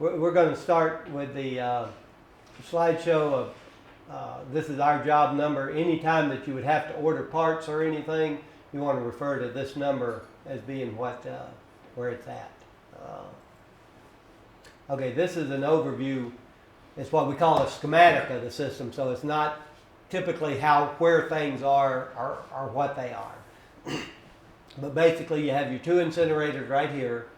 We're going to start with the slideshow of this is our job number. Anytime that you would have to order parts or anything, you want to refer to this number as being where it's at. Okay, this is an overview. It's what we call a schematic of the system, so it's not typically where things are or what they are. But basically, you have your two incinerators right here.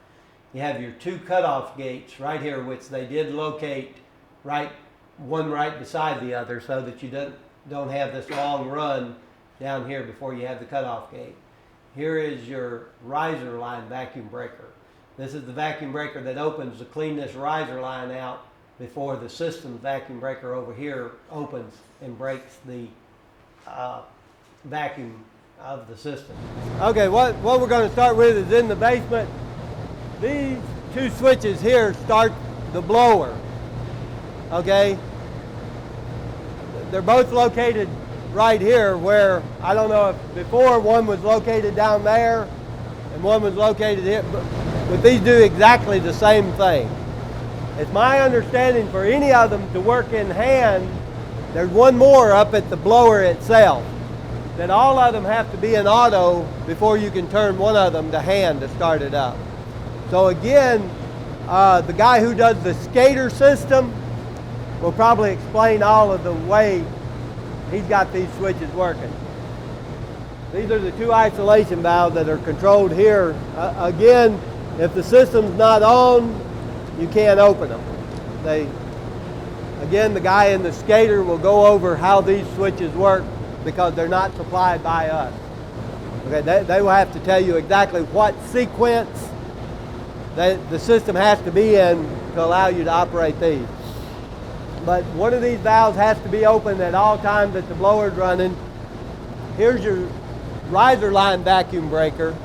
You have your two cutoff gates right here, which they did locate one right beside the other, so that you don't have this long run down here before you have the cutoff gate. Here is your riser line vacuum breaker. This is the vacuum breaker that opens to clean this riser line out before the system vacuum breaker over here opens and breaks the vacuum of the system. Okay, what we're going to start with is in the basement. These two switches here start the blower. Okay, they're both located right here, where I don't know if before one was located down there and one was located here, but these do exactly the same thing. It's my understanding for any of them to work in hand, there's one more up at the blower itself, that all of them have to be in auto before you can turn one of them to hand to start it up. So again, the guy who does the skater system will probably explain all of the way he's got these switches working. These are the two isolation valves that are controlled here. Again, if the system's not on, you can't open them. Again, the guy in the skater will go over how these switches work because they're not supplied by us. Okay, they will have to tell you exactly what sequence that the system has to be in to allow you to operate these. But one of these valves has to be open at all times that the blower is running. Here's your riser line vacuum breaker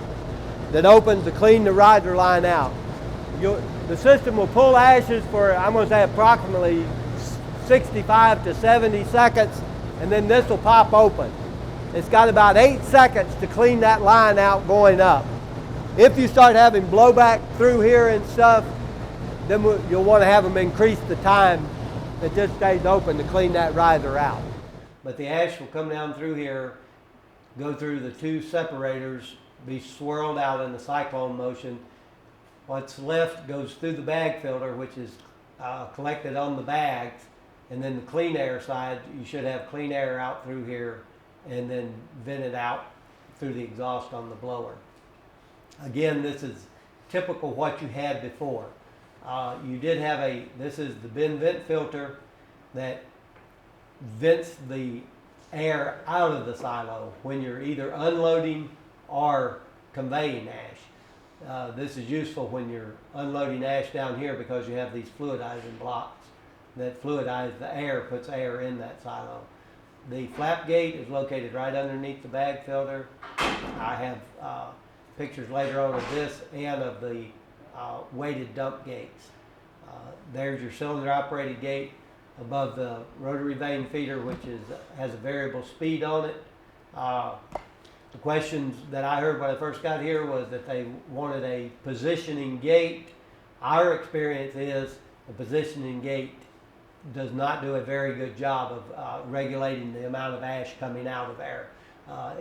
that opens to clean the riser line out. The system will pull ashes for, I'm going to say, approximately 65 to 70 seconds, and then this will pop open. It's got about 8 seconds to clean that line out going up. If you start having blowback through here and stuff, then you'll want to have them increase the time that just stays open to clean that riser out. But the ash will come down through here, go through the two separators, be swirled out in the cyclone motion. What's left goes through the bag filter, which is collected on the bags, and then the clean air side, you should have clean air out through here and then vented out through the exhaust on the blower. Again, this is typical what you had before. You did have this is the bin vent filter that vents the air out of the silo when you're either unloading or conveying ash. This is useful when you're unloading ash down here because you have these fluidizing blocks that fluidize the air, puts air in that silo. The flap gate is located right underneath the bag filter. I have pictures later on of this and of the weighted dump gates. There's your cylinder operated gate above the rotary vane feeder, which has a variable speed on it. The questions that I heard when I first got here was that they wanted a positioning gate. Our experience is a positioning gate does not do a very good job of regulating the amount of ash coming out of there.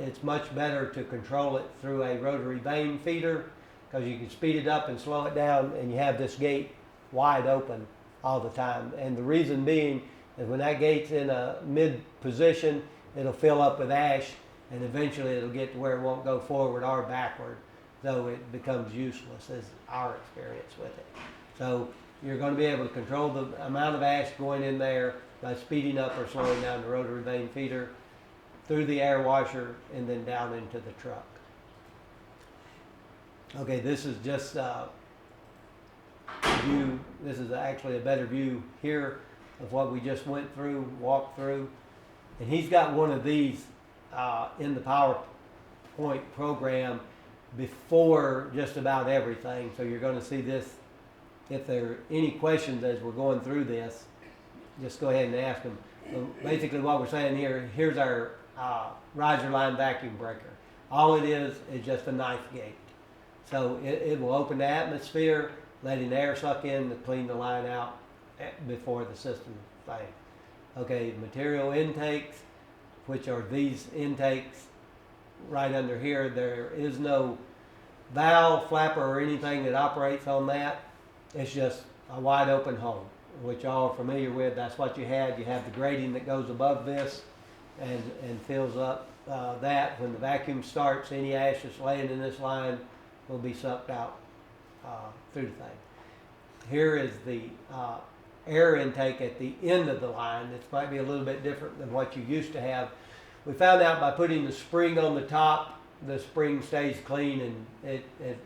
It's much better to control it through a rotary vane feeder because you can speed it up and slow it down, and you have this gate wide open all the time. And the reason being is when that gate's in a mid position, it'll fill up with ash, and eventually it'll get to where it won't go forward or backward, so it becomes useless, is our experience with it. So you're going to be able to control the amount of ash going in there by speeding up or slowing down the rotary vane feeder through the air washer and then down into the truck. Okay, this is just a view. This is actually a better view here of what we just walked through. And he's got one of these in the PowerPoint program before just about everything. So you're going to see this. If there are any questions as we're going through this, just go ahead and ask them. So basically what we're saying here, here's our riser line vacuum breaker. All it is just a knife gate. So it will open the atmosphere letting air suck in to clean the line out before the system thing. Okay, material intakes, which are these intakes right under here. There is no valve, flapper, or anything that operates on that. It's just a wide open hole, which y'all are familiar with. That's what you had. You have the grating that goes above this and fills up that. When the vacuum starts, any ash that's laying in this line will be sucked out through the thing. Here is the air intake at the end of the line. This might be a little bit different than what you used to have. We found out by putting the spring on the top, the spring stays clean and it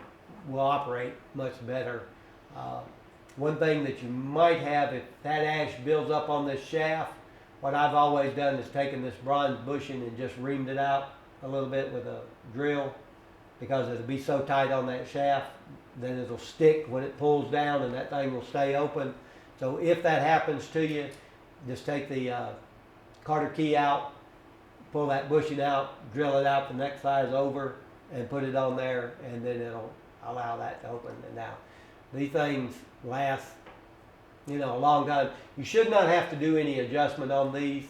will operate much better. One thing that you might have, if that ash builds up on this shaft, what I've always done is taken this bronze bushing and just reamed it out a little bit with a drill, because it'll be so tight on that shaft, then it'll stick when it pulls down and that thing will stay open. So if that happens to you, just take the Carter key out, pull that bushing out, drill it out the next size over, and put it on there, and then it'll allow that to open. And now, these things last, a long time. You should not have to do any adjustment on these.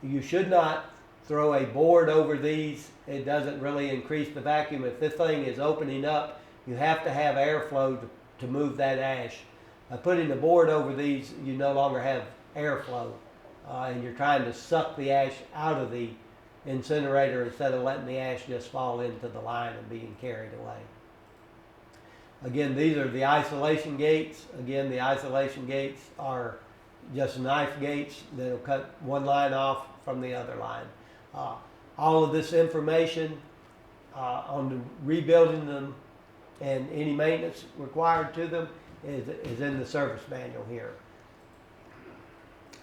You should not throw a board over these. It doesn't really increase the vacuum. If this thing is opening up, you have to have airflow to move that ash. Putting the board over these, you no longer have airflow, and you're trying to suck the ash out of the incinerator instead of letting the ash just fall into the line and being carried away. Again, these are the isolation gates. Again, the isolation gates are just knife gates that'll cut one line off from the other line. All of this information on the rebuilding them and any maintenance required to them is in the service manual here.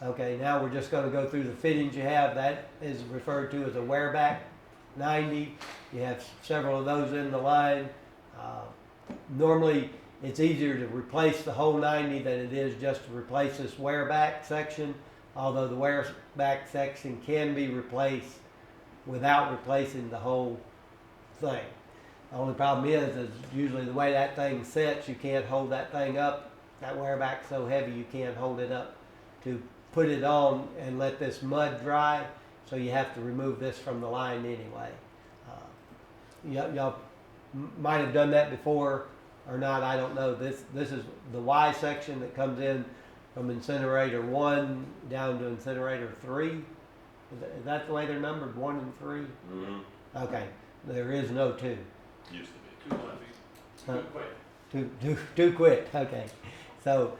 Okay, now we're just going to go through the fittings you have. That is referred to as a wearback 90. You have several of those in the line. Normally, it's easier to replace the whole 90 than it is just to replace this wearback section, although the wearback section can be replaced without replacing the whole thing. The only problem is usually the way that thing sits, you can't hold that thing up. That wearback's so heavy you can't hold it up to put it on and let this mud dry, so you have to remove this from the line anyway. Y'all might have done that before or not, I don't know. This is the Y section that comes in from incinerator 1 down to incinerator 3. Is that the way they're numbered, 1 and 3? Mm-hmm. Okay, there is no 2. Used to be. Too quick. Too quick, okay. So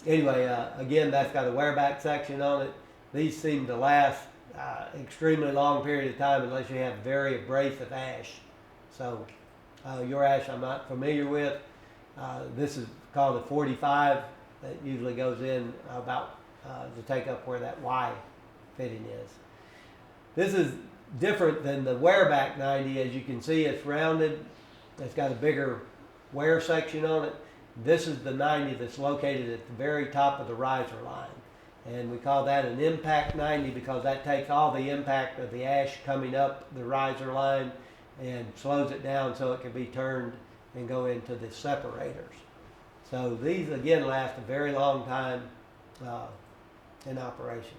anyway, again, that's got a wearback section on it. These seem to last extremely long period of time unless you have very abrasive ash. So your ash I'm not familiar with. This is called a 45 that usually goes in about to take up where that Y fitting is. This is different than the wearback 90. As you can see, it's rounded. It's got a bigger wear section on it. This is the 90 that's located at the very top of the riser line. And we call that an impact 90 because that takes all the impact of the ash coming up the riser line and slows it down so it can be turned and go into the separators. So these again last a very long time in operation.